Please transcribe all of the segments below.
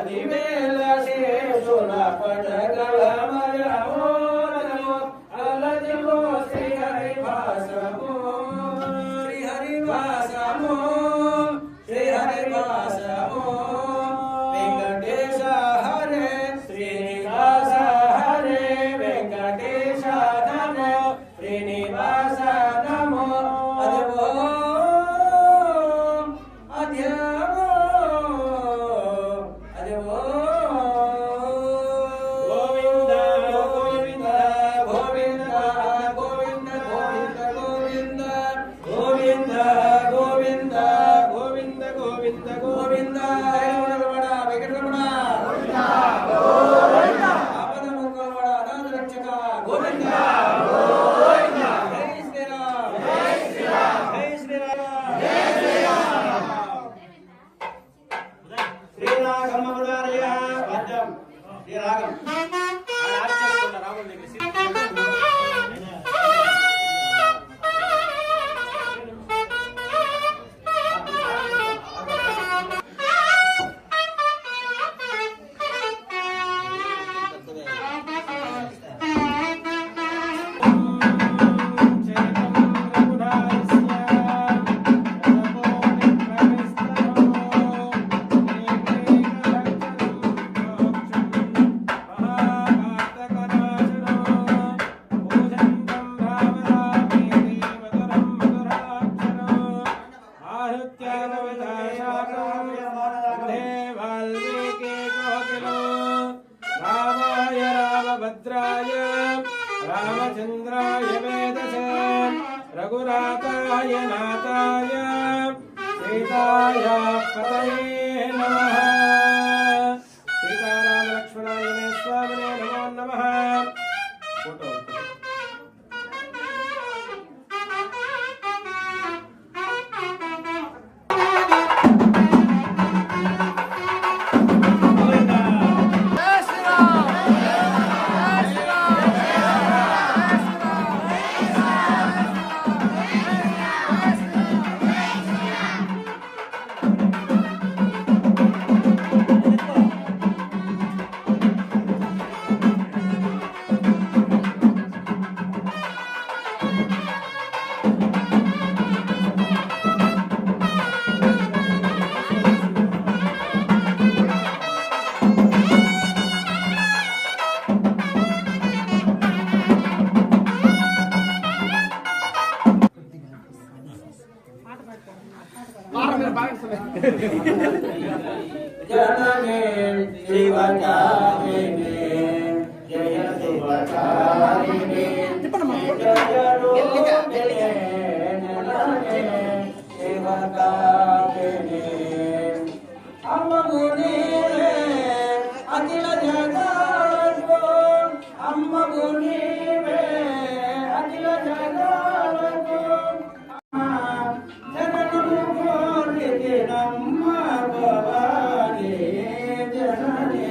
పదివేల శేషుల పటగల మరమోరము అలజము శ్రీహరివాసము శ్రీహరివాసము శ్రీహరివాసము వెంకటేశ హరే శ్రీనివాస హరే వెంకటేశ నమో శ్రీనివాస నమో అదివో అధ్యవో అదివో గోవింద గోవింద గోవింద గోవింద గోవింద గోవింద గోవింద గోవింద గోవింద గోవింద రమణ వెంకటరమణ గోవింద ఆపద ముక్కవడ అనాథ రక్షక గోవింద గోవింద జై శ్రీరామ్ జై శ్రీరామ్ జై శ్రీరామ్ జై శ్రీరామ్ శ్రీరాగమ గుడారయ పద్యం శ్రీరాగం ఆచార్యుల రాముల దగ్గర रामचंद्राय वेदसे रघुनाथाय नाथाय सीताय पतये नमः सीताराम लक्ष्मणाय स्वामिने नमो नमः फोटो जननी शिवकारिणी जय शिवकारिणी जय रूपिणी शिवकारिणी अम्म गुणी अखिल जगत अम्म गुणी अखिल जगत जननी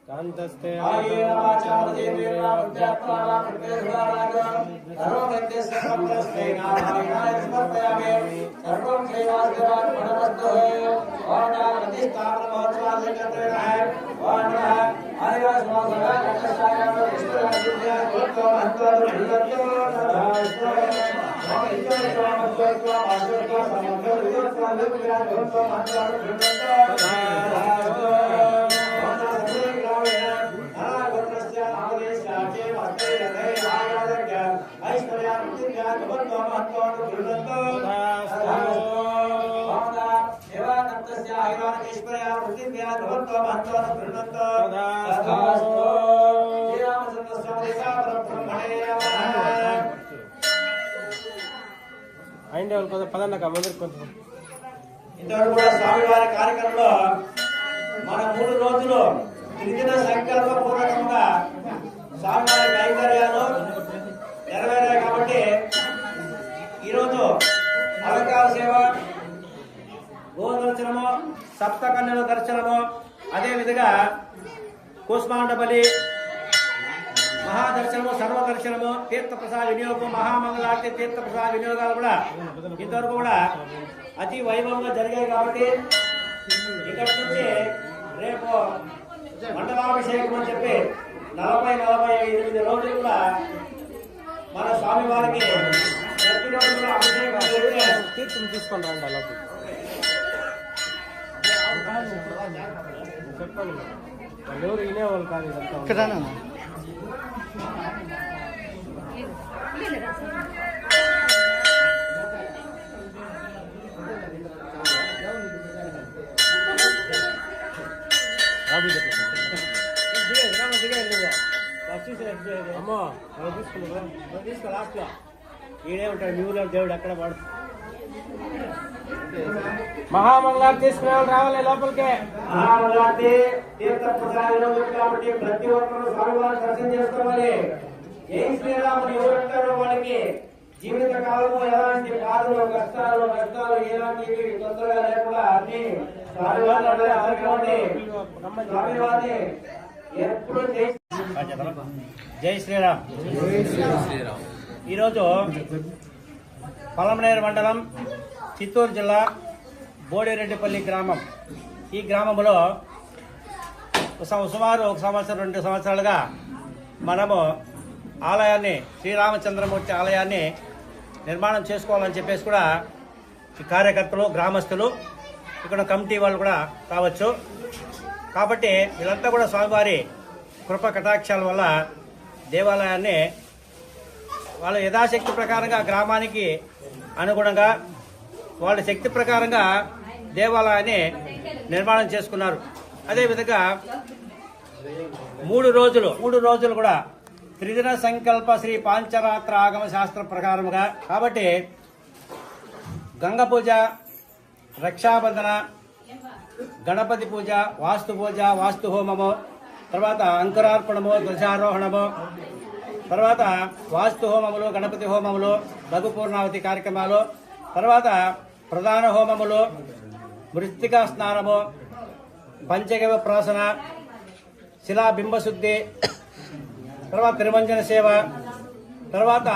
कांतस्ते ఇంతవరకు కూడా స్వామివారి కార్యక్రమంలో మన 3 రోజులు త్రిదిన సంకల్ప పూర్వకంగా స్వామివారి కైంకర్యాలు నెరవేరాయి కాబట్టి ఈరోజు అలంకార సేవ, గోదర్శనము, సప్తకన్యల దర్శనము, అదేవిధంగా కూష్మాండబలి, మహాదర్శనము, సర్వదర్శనము, తీర్థప్రసాద వినియోగం, మహామంగళార్తి తీర్థప్రసాద వినియోగాలు కూడా ఇంతవరకు కూడా అతి వైభవంగా జరిగాయి కాబట్టి ఇక్కడి నుంచి రేపు మండలాభిషేకం అని చెప్పి 40-48 రోజులు కూడా మన స్వామివారికి ప్రతిరోజు కూడా అభిషేకం చేస్తే తీర్థం తీసుకొని రండి అలా చెప్పండి. వాళ్ళు ఎవరు వినేవాళ్ళు కాదు ఇదంతా. అమ్మో తీసుకో లాస్ట్ లో ఈడే ఉంటాడు న్యూలో దేవుడు అక్కడ వాడు. మహామంగళార్తి తీసుకునే వాళ్ళు రావాలి లోపలికే. మహామంగళార్తి తీర్థ ప్రసాదం కాబట్టి ప్రతి ఒక్కరు స్వామివారిని దర్శనం చేసుకోవాలి. ఏ శ్రీరాముడు ఎవరంటారో వాళ్ళకి జీవిత కాలంలో ఎలాంటి బాధలు, కష్టాలు, నష్టాలు ఎలాంటివి తొందరగా లేకుండా అన్ని స్వామివారిని ఎప్పుడు జై శ్రీరామ్. ఈరోజు పలమనేరు మండలం, చిత్తూరు జిల్లా, బోడిరెడ్డిపల్లి గ్రామం. ఈ గ్రామంలో సుమారు 1 సంవత్సరం 2 సంవత్సరాలుగా మనము ఆలయాన్ని, శ్రీరామచంద్రమూర్తి ఆలయాన్ని నిర్మాణం చేసుకోవాలని చెప్పేసి కూడా ఈ కార్యకర్తలు, గ్రామస్తులు, ఇక్కడ కమిటీ వాళ్ళు కూడా కావచ్చు. కాబట్టి వీళ్ళంతా కూడా స్వామివారి కృప కటాక్షాల వల్ల దేవాలయాన్ని వాళ్ళ యథాశక్తి ప్రకారంగా గ్రామానికి అనుగుణంగా వాళ్ళ శక్తి ప్రకారంగా దేవాలయాన్ని నిర్మాణం చేసుకున్నారు. అదేవిధంగా 3 రోజులు కూడా త్రిదిన సంకల్ప శ్రీ పాంచరాత్ర ఆగమ శాస్త్ర ప్రకారముగా కాబట్టి గంగ పూజ, రక్షాబంధన, గణపతి పూజ, వాస్తు పూజ, వాస్తు హోమము, తర్వాత అంకురార్పణము, ధ్వజారోహణము, తర్వాత వాస్తు హోమములు, గణపతి హోమములు, లఘు పూర్ణావతి కార్యక్రమాలు, తర్వాత ప్రధాన హోమములు, మృత్తికా స్నానము, పంచగవ్య ప్రాసన, శిలా బింబశుద్ధి, తర్వాత తిరుమంజన సేవ, తర్వాత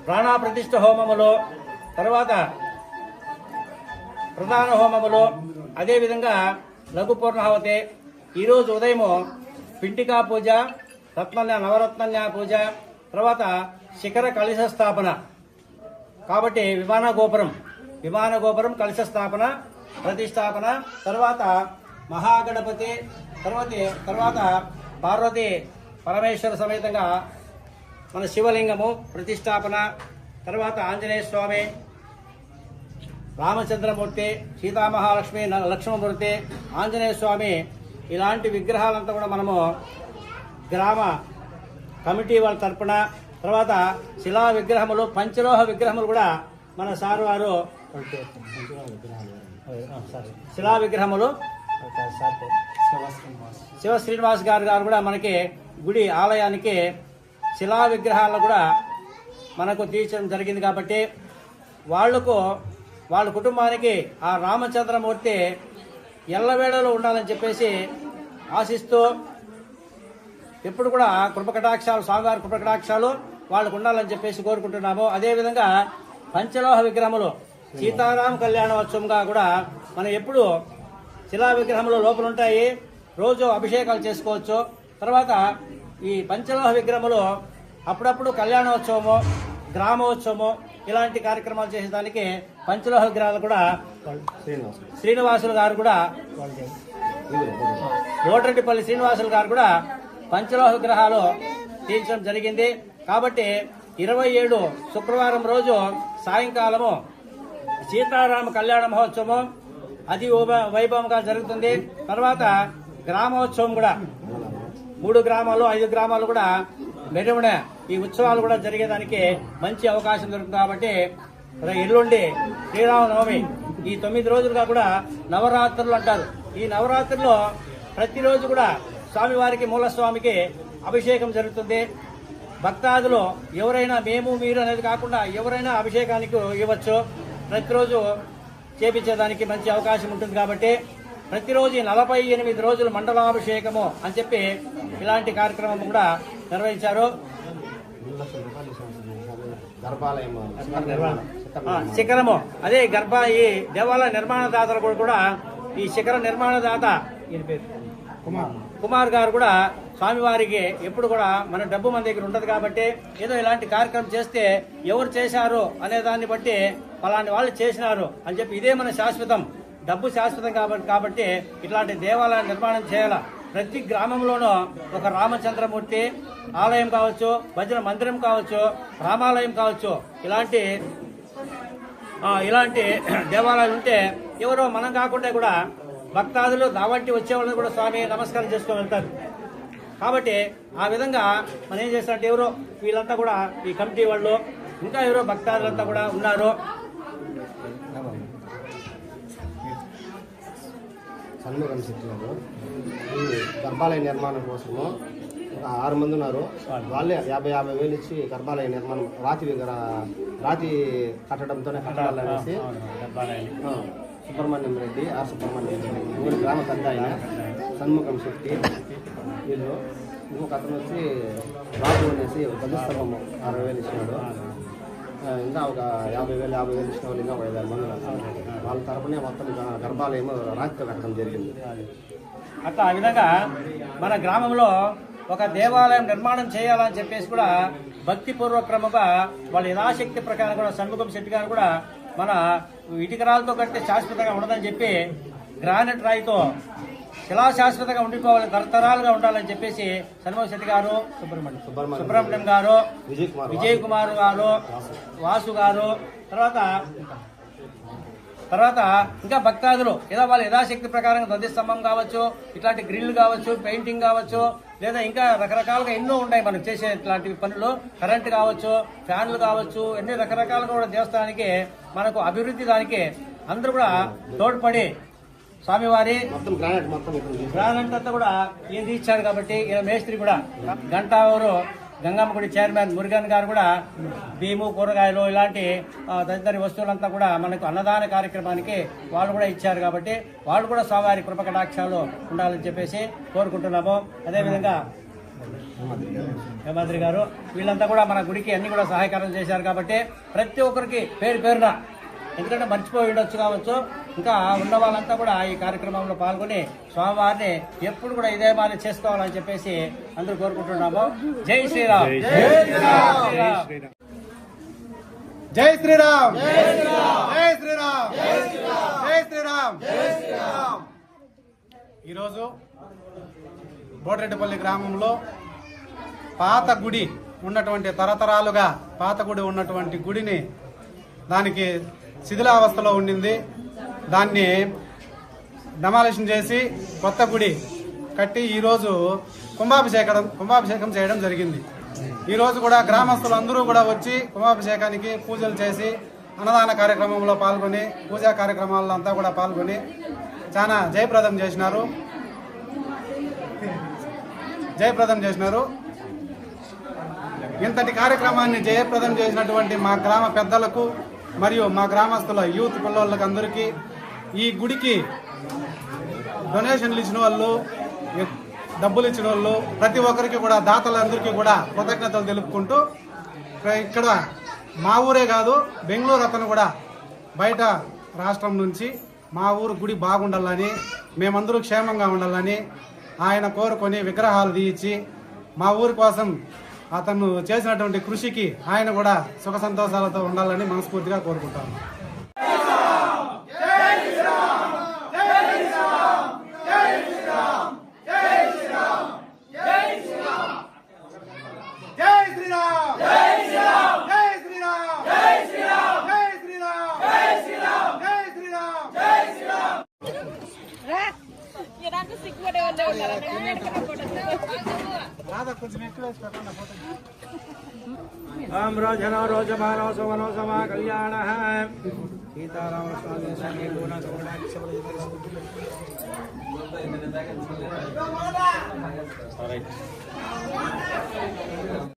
ప్రాణా ప్రతిష్ఠ హోమములు, తర్వాత ప్రధాన హోమములు, అదేవిధంగా లఘు పూర్ణావతి. ఈరోజు ఉదయము పింటికా పూజ, నవరత్నన్యా పూజ, తర్వాత శిఖర కలశ స్థాపన. కాబట్టి విమాన గోపురం కలశ స్థాపన, ప్రతిష్టాపన, తర్వాత మహాగణపతి, తర్వాత పార్వతి పరమేశ్వర సమేతంగా మన శివలింగము ప్రతిష్టాపన, తర్వాత ఆంజనేయ స్వామి, రామచంద్రమూర్తి, సీతామహాలక్ష్మి, లక్ష్మణమూర్తి, ఆంజనేయ స్వామి, ఇలాంటి విగ్రహాలంతా కూడా మనము గ్రామ కమిటీ వాళ్ళ తరపున, తర్వాత శిలా విగ్రహములు, పంచలోహ విగ్రహములు కూడా మన సార్ వారు శిలా విగ్రహములు శివ శ్రీనివాస్ గారు కూడా మనకి గుడి ఆలయానికి శిలా విగ్రహాలను కూడా మనకు తీర్చడం జరిగింది. కాబట్టి వాళ్ళ కుటుంబానికి ఆ రామచంద్రమూర్తి ఎల్లవేళలో ఉండాలని చెప్పేసి ఆశిస్తూ ఎప్పుడు కూడా కృపకటాక్షాలు, స్వామివారి కృపకటాక్షాలు వాళ్ళకు ఉండాలని చెప్పేసి కోరుకుంటున్నాము. అదేవిధంగా పంచలోహ విగ్రహములు సీతారామ కళ్యాణోత్సవంగా కూడా మనం ఎప్పుడు శిలా విగ్రహములు లోపల ఉంటాయి, రోజు అభిషేకాలు చేసుకోవచ్చు. తర్వాత ఈ పంచలోహ విగ్రహములు అప్పుడప్పుడు కళ్యాణోత్సవము, గ్రామోత్సవము ఇలాంటి కార్యక్రమాలు చేసేదానికి పంచలోహ విగ్రహాలు కూడా శ్రీనివాసులు గారు కూడా రోడ్రెడ్డిపల్లి శ్రీనివాసులు గారు కూడా పంచలోహ విగ్రహాలు తీర్చడం జరిగింది. కాబట్టి 27 శుక్రవారం రోజు సాయంకాలము సీతారామ కళ్యాణ మహోత్సవం అతి వైభవంగా జరుగుతుంది. తర్వాత గ్రామోత్సవం కూడా 3 గ్రామాలు 5 గ్రామాలు కూడా మెరుగున ఈ ఉత్సవాలు కూడా జరిగేదానికి మంచి అవకాశం దొరుకుతుంది. కాబట్టి ఎల్లుండి శ్రీరామనవమి, ఈ 9 రోజులుగా కూడా నవరాత్రులు అంటారు. ఈ నవరాత్రుల్లో ప్రతిరోజు కూడా స్వామివారికి, మూలస్వామికి అభిషేకం జరుగుతుంది. భక్తాదులు ఎవరైనా మేము మీరు అనేది కాకుండా ఎవరైనా అభిషేకానికి ఇవ్వచ్చు. ప్రతిరోజు చేపించేదానికి మంచి అవకాశం ఉంటుంది. కాబట్టి ప్రతిరోజు 48 రోజులు మండలాభిషేకము అని చెప్పి ఇలాంటి కార్యక్రమం కూడా నిర్వహించారు. శిఖరము అదే ఈ దేవాలయ నిర్మాణదాతలు కూడా ఈ శిఖర నిర్మాణదాత కుమార్ గారు కూడా స్వామివారికి ఎప్పుడు కూడా మన డబ్బు మన దగ్గర ఉంటది. కాబట్టి ఏదో ఇలాంటి కార్యక్రమం చేస్తే ఎవరు చేశారు అనే దాన్ని బట్టి అలాంటి వాళ్ళు చేసినారు అని చెప్పి ఇదే మన శాశ్వతం, డబ్బు శాశ్వతం కాబట్టి ఇట్లాంటి దేవాలయ నిర్మాణం చేయాల. ప్రతి గ్రామంలోనూ ఒక రామచంద్రమూర్తి ఆలయం కావచ్చు, భజన మందిరం కావచ్చు, రామాలయం కావచ్చు, ఇలాంటి దేవాలయాలు ఉంటే ఎవరో మనం కాకుండా కూడా భక్తాదులు దావంటి వచ్చేవాళ్ళని కూడా స్వామి నమస్కారం చేసుకొని వెళ్తారు. కాబట్టి ఆ విధంగా మనం ఏం చేస్తారంటే ఎవరో వీళ్ళంతా కూడా ఈ కమిటీ వాళ్ళు ఇంకా ఎవరో భక్తాదులంతా కూడా ఉన్నారు. సన్ముఖం శెట్టినారు. ఈ గర్భాలయ నిర్మాణం కోసము 6 మంది ఉన్నారు. వాళ్ళే 50,000 వేలు ఇచ్చి గర్భాలయ నిర్మాణం రాతి కట్టడంతోనే కట్టాలనేసి సుబ్రహ్మణ్యం రెడ్డి, సుబ్రహ్మణ్యం రెడ్డి, ఊరి గ్రామ పెద్ద ఆయన సన్ముఖం శెట్టి, వీళ్ళు ఇంకొక అతను వచ్చి రాజు అనేసి ధ్వజస్తంభము 60,000 ఇచ్చినాడు. ఇంకా ఒక 50,000 ఇచ్చిన వాళ్ళు ఇంకా 5,000 మంది వాళ్ళ తరపునే మొత్తం గర్భాలయం రాతితో కట్టడం జరిగింది. అట్లా ఆ విధంగా మన గ్రామంలో ఒక దేవాలయం నిర్మాణం చేయాలని చెప్పేసి కూడా భక్తిపూర్వక్రమంగా వాళ్ళ యథాశక్తి ప్రకారం కూడా సన్ముఖం శెట్టి గారు కూడా మన ఇటుకరాలతో కట్టే శాశ్వతంగా ఉండదని చెప్పి గ్రానైట్ రాయితో శిలా శాశ్వతంగా ఉండిపోవాలి, తరతరాలుగా ఉండాలని చెప్పేసి సన్ముఖం శెట్టి గారు, సుబ్రహ్మణ్యం గారు, విజయ్ కుమార్ గారు, వాసు గారు, తర్వాత ఇంకా భక్తాదులు ఏదో వాళ్ళ యథాశక్తి ప్రకారం ధ్వజస్తంభం కావచ్చు, ఇట్లాంటి గ్రిల్ కావచ్చు, పెయింటింగ్ కావచ్చు, లేదా ఇంకా రకరకాలుగా ఎన్నో ఉన్నాయి మనకు చేసే ఇట్లాంటి పనులు, కరెంటు కావచ్చు, ఫ్యాన్లు కావచ్చు, ఎన్ని రకరకాలుగా కూడా దేవస్థానానికి మనకు అభివృద్ధి దానికి అందరూ కూడా తోడ్పడి స్వామివారి గ్రానైట్ అంతా కూడా ఈయన తీర్చారు. కాబట్టి ఈయన మేస్త్రి కూడా గంటావూరు గంగమ్మ గుడి చైర్మన్ మురుగన్ గారు కూడా బియ్యము కూరగాయలు ఇలాంటి తదితర వస్తువులంతా కూడా మనకు అన్నదాన కార్యక్రమానికి వాళ్ళు కూడా ఇచ్చారు. కాబట్టి వాళ్ళు కూడా స్వామివారి కృప కటాక్షాలు ఉండాలని చెప్పేసి కోరుకుంటున్నాము. అదేవిధంగా హేమాద్రి గారు వీళ్ళంతా కూడా మన గుడికి అన్ని కూడా సహాయకారం చేశారు. కాబట్టి ప్రతి ఒక్కరికి పేరు పేరున, ఎందుకంటే మర్చిపోయి ఉండొచ్చు కావచ్చు, ఇంకా ఉన్న వాళ్ళంతా కూడా ఈ కార్యక్రమంలో పాల్గొని స్వామివారిని ఎప్పుడు కూడా ఇదే మాదిరి చేసుకోవాలని చెప్పేసి అందరూ కోరుకుంటున్నాము. జై శ్రీరామ్. జై శ్రీరామ్. జై శ్రీరామ్. జై శ్రీరామ్. ఈరోజు బోటరెడ్డిపల్లి గ్రామంలో పాత గుడి ఉన్నటువంటి తరతరాలుగా పాత గుడి ఉన్నటువంటి గుడిని దానికి శిథిలావస్థలో ఉండింది. దాన్ని డమాలిషన్ చేసి కొత్త గుడి కట్టి ఈరోజు కుంభాభిషేకం చేయడం జరిగింది. ఈరోజు కూడా గ్రామస్తులు అందరూ కూడా వచ్చి కుంభాభిషేకానికి పూజలు చేసి అన్నదాన కార్యక్రమంలో పాల్గొని పూజా కార్యక్రమాల్లో అంతా కూడా పాల్గొని చాలా జయప్రదం చేసినారు. ఇంతటి కార్యక్రమాన్ని జయప్రదం చేసినటువంటి మా గ్రామ పెద్దలకు మరియు మా గ్రామస్తుల యూత్ పిల్లలకు అందరికీ, ఈ గుడికి డొనేషన్లు ఇచ్చిన వాళ్ళు, డబ్బులు ఇచ్చిన వాళ్ళు, ప్రతి ఒక్కరికి కూడా దాతలందరికీ కూడా కృతజ్ఞతలు తెలుపుకుంటూ, ఇక్కడ మా ఊరే కాదు బెంగళూరు అతను కూడా బయట రాష్ట్రం నుంచి మా ఊరు గుడి బాగుండాలని, మేమందరూ క్షేమంగా ఉండాలని ఆయన కోరుకొని విగ్రహాలు తీయించి మా ఊరి కోసం అతను చేసినటువంటి కృషికి ఆయన కూడా సుఖ సంతోషాలతో ఉండాలని మనస్ఫూర్తిగా కోరుకుంటాను. ఓం రోజనో రోజమానో సువనో సమా కళ్యాణ సీతారామ స్వామి